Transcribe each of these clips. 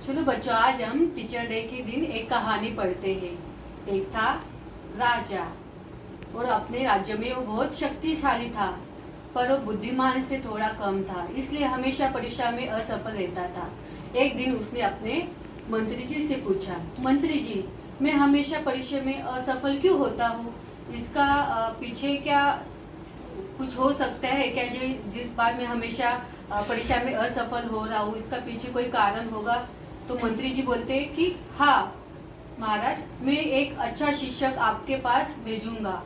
चलो बच्चों, आज हम टीचर डे के दिन एक कहानी पढ़ते हैं। एक था राजा और अपने राज्य में वो बहुत शक्तिशाली था, पर वो बुद्धिमान से थोड़ा कम था, इसलिए हमेशा परीक्षा में असफल रहता था। एक दिन उसने अपने मंत्री जी से पूछा, मंत्री जी, मैं हमेशा परीक्षा में असफल क्यों होता हूँ? इसका पीछे क्या कुछ हो सकता है क्या? जिस बार मैं हमेशा परीक्षा में असफल हो रहा हूँ, इसका पीछे कोई कारण होगा? तो मंत्री जी बोलते हैं कि हाँ महाराज, मैं एक अच्छा शिक्षक आपके पास भेजूंगा,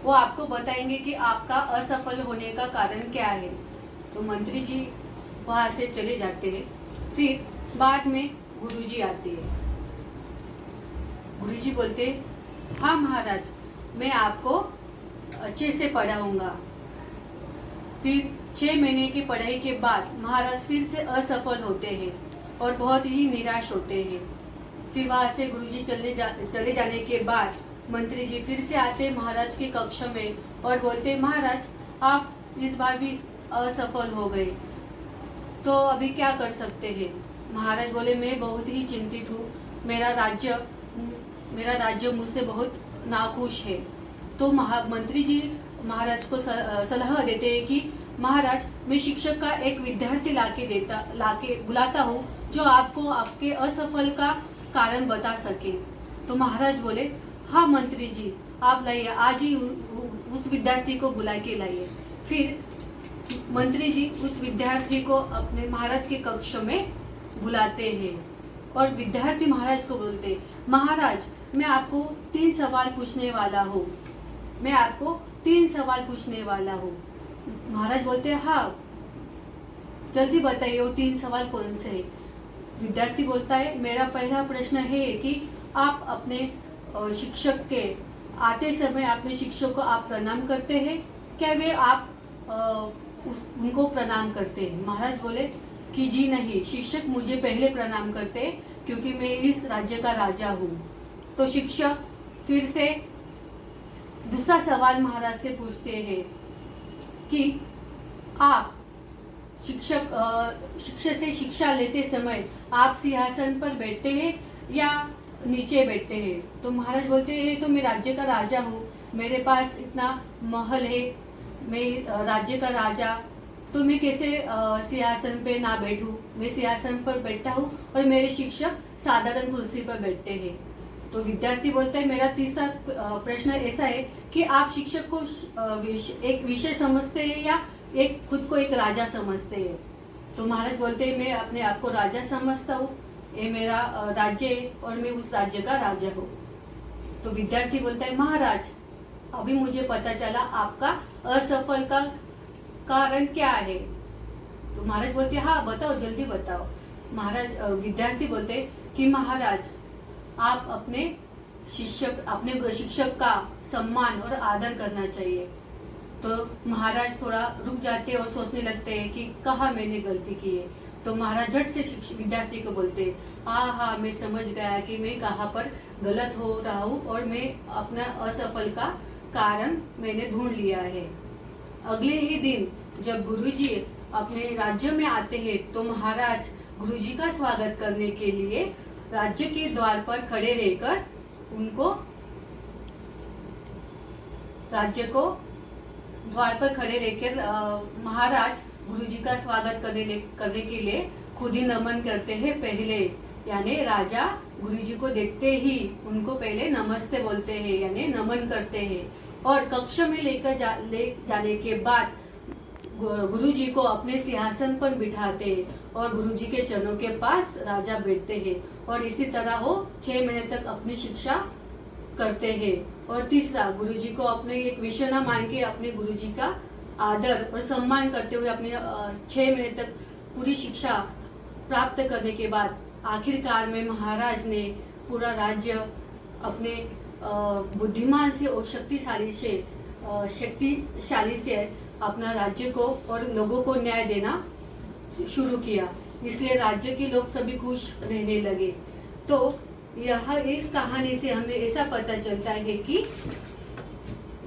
वो आपको बताएंगे कि आपका असफल होने का कारण क्या है। तो मंत्री जी वहां से चले जाते हैं। फिर बाद में गुरुजी आते हैं। गुरुजी बोलते, हाँ महाराज, मैं आपको अच्छे से पढ़ाऊंगा। फिर 6 महीने की पढ़ाई के बाद महाराज फिर से असफल होते हैं और बहुत ही निराश होते हैं। फिर वहां से गुरुजी चले जाने के बाद मंत्री जी फिर से आते महाराज के कक्ष में और बोलते, महाराज आप इस बार भी असफल हो गए, तो अभी क्या कर सकते हैं? महाराज बोले, मैं बहुत ही चिंतित हूँ, मेरा राज्य मुझसे बहुत नाखुश है। तो मंत्री जी महाराज को सलाह देते हैं कि महाराज, मैं शिक्षक का एक विद्यार्थी लाके बुलाता हूँ जो आपको आपके असफल का कारण बता सके। तो महाराज बोले, हाँ मंत्री जी, आप लाइए, आज ही उस विद्यार्थी को बुला के लाइए। फिर मंत्री जी उस विद्यार्थी को अपने महाराज के कक्ष में बुलाते हैं और विद्यार्थी महाराज को बोलते, महाराज मैं आपको 3 सवाल पूछने वाला हूँ, महाराज बोलते, हाँ जल्दी बताइए वो 3 सवाल कौन से हैं? विद्यार्थी बोलता है, मेरा पहला प्रश्न है कि आप अपने शिक्षक के आते समय अपने शिक्षक को आप प्रणाम करते हैं क्या? वे आप उनको प्रणाम करते हैं? महाराज बोले कि जी नहीं, शिक्षक मुझे पहले प्रणाम करते हैं क्योंकि मैं इस राज्य का राजा हूँ। तो शिक्षक फिर से दूसरा सवाल महाराज से पूछते हैं कि आप शिक्षक से शिक्षा लेते समय आप सिंहासन पर बैठते हैं या नीचे बैठते हैं? तो महाराज बोलते हैं, तो मैं राज्य का राजा हूँ, मेरे पास इतना महल है, मैं राज्य का राजा, तो मैं कैसे सिंहासन पे ना बैठूं? मैं सिंहासन पर बैठता हूँ और मेरे शिक्षक साधारण कुर्सी पर बैठते हैं। तो विद्यार्थी बोलता है, मेरा तीसरा प्रश्न ऐसा है कि आप शिक्षक को एक विषय समझते हैं या खुद को एक राजा समझते हैं? तो महाराज बोलते हैं, मैं अपने आप को राजा समझता हूँ, ये मेरा राज्य है और मैं उस राज्य का राजा हूँ। तो विद्यार्थी बोलता है, महाराज अभी मुझे पता चला आपका असफल का कारण क्या है। तो महाराज बोलते, हाँ बताओ, जल्दी बताओ। विद्यार्थी बोलते कि महाराज आप अपने शिक्षक का सम्मान और आदर करना चाहिए। तो महाराज थोड़ा रुक जाते और सोचने लगते हैं कि कहाँ मैंने गलती की है। तो महाराज झट से विद्यार्थी को बोलते, हाँ मैं समझ गया कि मैं कहाँ पर गलत हो रहा हूँ और मैं अपना असफल का कारण मैंने ढूंढ लिया है। अगले ही दिन जब गुरुजी अपने राज्य में आते हैं तो महाराज गुरुजी का स्वागत करने के लिए राज्य के द्वार पर खड़े रहकर उनको महाराज गुरुजी का स्वागत करने के लिए खुद ही नमन करते हैं पहले, यानी राजा गुरुजी को देखते ही उनको पहले नमस्ते बोलते हैं, यानी नमन करते हैं। और कक्ष में ले जाने के बाद गुरुजी को अपने सिंहासन पर बिठाते हैं और गुरुजी के चरणों के पास राजा बैठते हैं और इसी तरह वो 6 महीने तक अपनी शिक्षा करते हैं। और तीसरा, गुरुजी को अपने एक विषय न मान के अपने गुरुजी का आदर और सम्मान करते हुए अपने 6 महीने तक पूरी शिक्षा प्राप्त करने के बाद आखिरकार में महाराज ने पूरा राज्य अपने बुद्धिमान से और शक्तिशाली से अपना राज्य को और लोगों को न्याय देना शुरू किया, इसलिए राज्य के लोग सभी खुश रहने लगे। तो इस कहानी से हमें ऐसा पता चलता है कि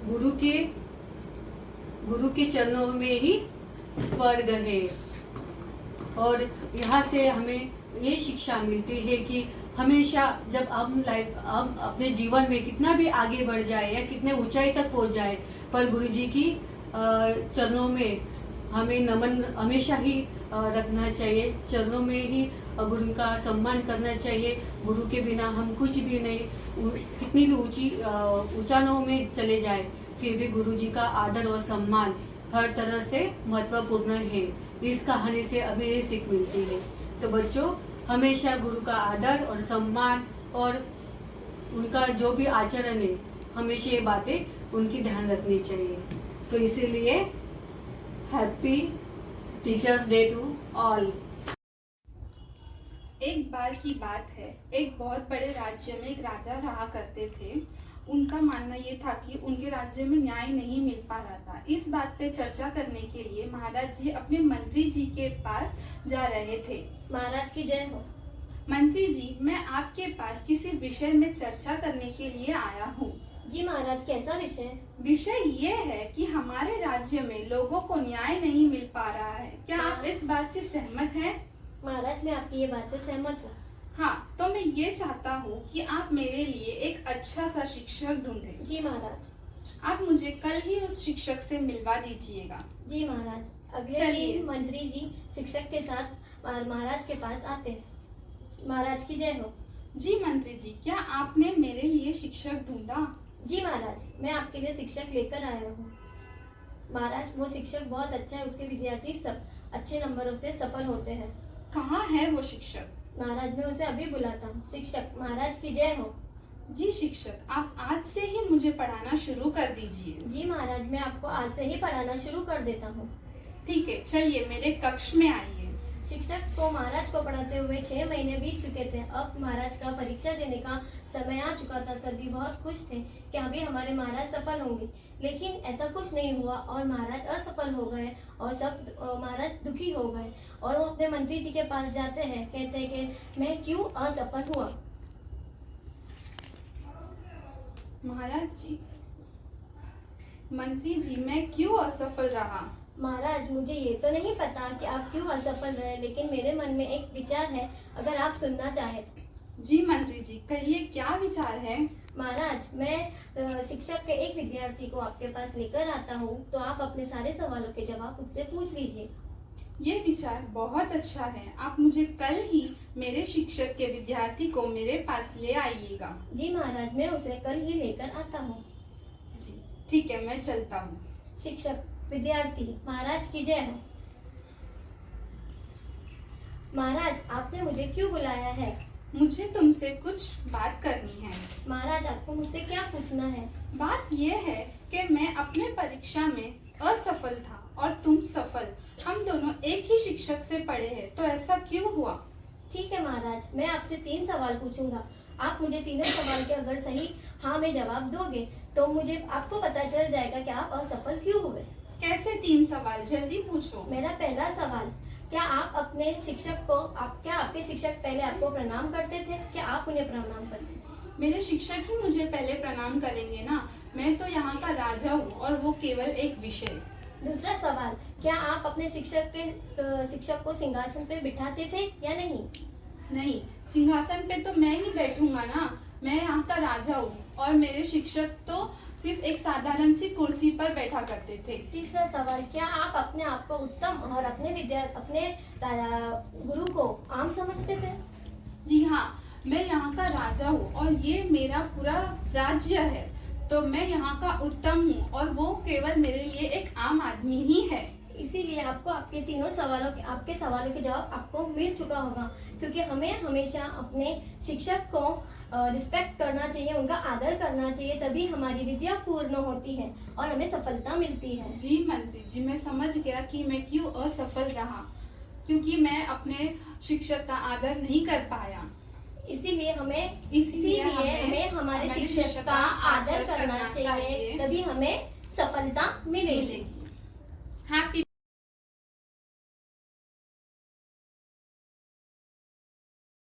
गुरु के चरणों में ही स्वर्ग है। और यहाँ से हमें ये शिक्षा मिलती है कि हमेशा जब हम अपने जीवन में कितना भी आगे बढ़ जाए या कितने ऊंचाई तक पहुंच जाए, पर गुरुजी की चरणों में हमें नमन हमेशा ही रखना चाहिए। चरणों में ही गुरु का सम्मान करना चाहिए। गुरु के बिना हम कुछ भी नहीं। कितनी भी ऊंचाइयों में चले जाए, फिर भी गुरु जी का आदर और सम्मान हर तरह से महत्वपूर्ण है। इस कहानी से हमें ये सीख मिलती है। तो बच्चों, हमेशा गुरु का आदर और सम्मान और उनका जो भी आचरण है, हमेशा ये बातें उनकी ध्यान रखनी चाहिए। तो इसीलिए happy teachers day to all. एक बार की बात है, एक बहुत बड़े राज्य में एक राजा रहा करते थे। उनका मानना ये था कि उनके राज्य में न्याय नहीं मिल पा रहा था। इस बात पे चर्चा करने के लिए महाराज जी अपने मंत्री जी के पास जा रहे थे। महाराज की जय हो। मंत्री जी, मैं आपके पास किसी विषय में चर्चा करने के लिए आया हूँ। जी महाराज, कैसा विषय? विषय ये है कि हमारे राज्य में लोगों को न्याय नहीं मिल पा रहा है। क्या आप इस बात से सहमत हैं? महाराज, मैं आपकी ये बात से सहमत हूँ। हाँ, तो मैं ये चाहता हूँ कि आप मेरे लिए एक अच्छा सा शिक्षक ढूंढें। जी महाराज। आप मुझे कल ही उस शिक्षक से मिलवा दीजिएगा। जी महाराज। अगले दिन मंत्री जी शिक्षक के साथ महाराज के पास आते हैं। महाराज की जय हो। जी मंत्री जी, क्या आपने मेरे लिए शिक्षक ढूंढा? जी महाराज, मैं आपके लिए शिक्षक लेकर आया हूँ। महाराज, वो शिक्षक बहुत अच्छा है, उसके विद्यार्थी सब अच्छे नंबरों से सफल होते हैं। कहाँ है वो शिक्षक? महाराज, मैं उसे अभी बुलाता हूँ। शिक्षक, महाराज की जय हो। जी शिक्षक, आप आज से ही मुझे पढ़ाना शुरू कर दीजिए। जी महाराज, मैं आपको आज से ही पढ़ाना शुरू कर देता हूँ। ठीक है, चलिए मेरे कक्ष में आइए। शिक्षक को महाराज को पढ़ाते हुए 6 महीने बीत चुके थे। अब महाराज का परीक्षा देने का समय आ चुका था। सभी बहुत खुश थे कि अभी हमारे महाराज सफल होंगे, लेकिन ऐसा कुछ नहीं हुआ और महाराज असफल हो गए और सब महाराज दुखी हो गए और वो अपने मंत्री जी के पास जाते हैं, कहते हैं कि मैं क्यों असफल हुआ। महाराज जी, मंत्री जी, मैं क्यों असफल रहा? महाराज, मुझे ये तो नहीं पता कि आप क्यों असफल रहे, लेकिन मेरे मन में एक विचार है, अगर आप सुनना चाहें तो। जी मंत्री जी, कहिए क्या विचार है? महाराज, मैं शिक्षक के एक विद्यार्थी को आपके पास लेकर आता हूँ, तो आप अपने सारे सवालों के जवाब उससे पूछ लीजिए। ये विचार बहुत अच्छा है। आप मुझे कल ही मेरे शिक्षक के विद्यार्थी को मेरे पास ले आइएगा। जी महाराज, मैं उसे कल ही लेकर आता हूँ। जी ठीक है, मैं चलता हूँ। शिक्षक, विद्यार्थी, महाराज की जय हो। महाराज, आपने मुझे क्यों बुलाया है? मुझे तुमसे कुछ बात करनी है। महाराज, आपको मुझसे क्या पूछना है? बात यह है कि मैं अपने परीक्षा में असफल था और तुम सफल। हम दोनों एक ही शिक्षक से पढ़े हैं, तो ऐसा क्यों हुआ? ठीक है महाराज, मैं आपसे 3 सवाल पूछूंगा। आप मुझे तीनों सवाल के अगर सही हाँ में जवाब दोगे तो मुझे आपको पता चल जाएगा कि आप असफल क्यों हुए। कैसे 3 सवाल? जल्दी पूछो। मेरा पहला सवाल, क्या आप अपने शिक्षक को क्या आपके शिक्षक पहले आपको प्रणाम करते थे? क्या आप उन्हें प्रणाम करते थे? मेरे शिक्षक ही मुझे पहले प्रणाम करेंगे ना। मैं तो यहाँ का राजा हूँ और वो केवल एक विषय। दूसरा सवाल, क्या आप अपने शिक्षक को सिंहासन पे बिठाते थे या नहीं? नहीं, सिंहासन पे तो मैं ही बैठूंगा ना। मैं यहाँ का राजा हूँ और मेरे शिक्षक तो सिर्फ एक साधारण सी कुर्सी पर बैठा करते थे। तीसरा सवाल, क्या आप अपने आप को उत्तम और अपने गुरु को आम समझते थे? जी हाँ, मैं यहाँ का राजा हूँ और ये मेरा पूरा राज्य है, तो मैं यहाँ का उत्तम हूँ और वो केवल मेरे लिए एक आम आदमी ही है। इसीलिए आपको आपके सवालों के जवाब आपको मिल चुका होगा, क्योंकि हमें हमेशा अपने शिक्षक को रिस्पेक्ट करना चाहिए, उनका आदर करना चाहिए, तभी हमारी विद्या पूर्ण होती है और हमें सफलता मिलती है। जी मंत्री जी, मैं समझ गया कि मैं क्यों असफल रहा, क्योंकि मैं अपने शिक्षक का आदर नहीं कर पाया। इसीलिए हमें हमारे शिक्षक का आदर करना चाहिए, तभी हमें सफलता मिलेगी। हैप्पी